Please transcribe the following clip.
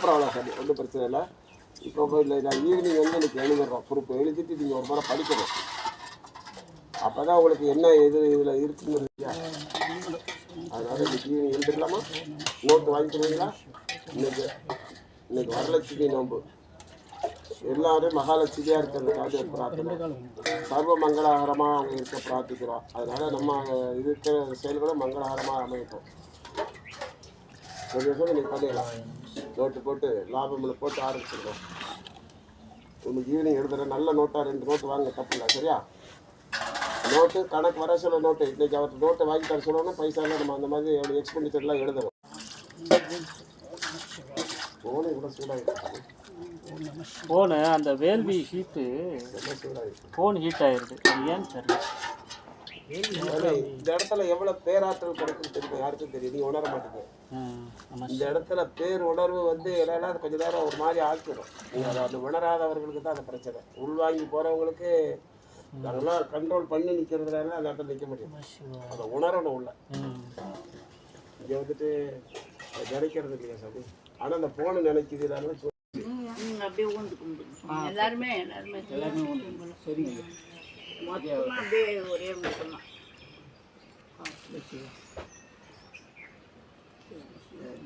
பரவாயில்ல சார், ஒன்றும் பிரச்சனை இல்லை. இப்போ இல்லை நான் ஈவினிங் வந்து எனக்கு எழுதுறோம், ப்ரூஃப் எழுதிட்டு நீங்கள் ஒரு முறை படிக்கணும். அப்போ தான் உங்களுக்கு என்ன இதில் இருக்குன்னு இல்லையா? அதனால் இன்னைக்கு ஈவினிங் எழுதிக்கலாமா? நோட்டு வாங்கிக்கிறீங்களா? இன்னைக்கு வரலட்சுமி நோன்பு, எல்லாரும் மகாலட்சுமியாக இருக்கிறதுக்காக பிரார்த்தனை, சர்வ மங்களகரமாக அவங்க இருக்க பிரார்த்திக்கிறோம். அதனால் நம்ம இருக்கிற செயல்களும் மங்களகரமாக அமைக்கும். கொஞ்சம் சொல்லி நீங்கள் பண்ணிடலாம். நோட்டு போட்டு லாபமில் போட்டு ஆரம்பிச்சிடலாம். உங்களுக்கு ஈவினிங் எழுதுகிற நல்ல நோட்டாக 2 நோட்டு வாங்க, தப்பு இல்லை. சரியா? நோட்டு கணக்கு வர சொல்ல நோட்டு இன்றைக்கி அவர் நோட்டை வாங்கி தர சொல்லணும். பைசாலாம் நம்ம அந்த மாதிரி எவ்வளோ எக்ஸ்பெண்டிச்சர்லாம் எழுதுறோம். ஃபோனு கூட சூடாகிடுச்சு. ஃபோனு அந்த வேல்வி ஹீட்டு ஃபோன் ஹீட் ஆயிடுது. அது ஏன்னு தெரியல. இந்த இடத்துல எவ்வளோ பேராற்றல் கிடைக்குன்னு தெரியும், யாருக்கும் தெரியும். நீங்கள் உணர மாட்டீங்க. இந்த இடத்துல பேர் உணர்வு வந்து எல்லாம் கொஞ்சம் நேரம் ஒரு மாதிரி ஆக்கிடும். நீங்கள் அதை உணராதவர்களுக்கு தான் அந்த பிரச்சனை. உள்வாங்கி போகிறவங்களுக்கு அதெல்லாம் கண்ட்ரோல் பண்ணி நிற்கிறதுனால அந்த இடத்துல நிற்க முடியும். அதை உணரணும் உள்ள. இங்கே வந்துட்டு நினைக்கிறது இல்லையா சாமி? ஆனால் அந்த ஃபோனு நினைக்குது. அப்படியே ஊந்து கும்பிடுங்க. எல்லாருமே சரிங்க. மொத்தமாக அப்படியே ஒரே மட்டும்தான்.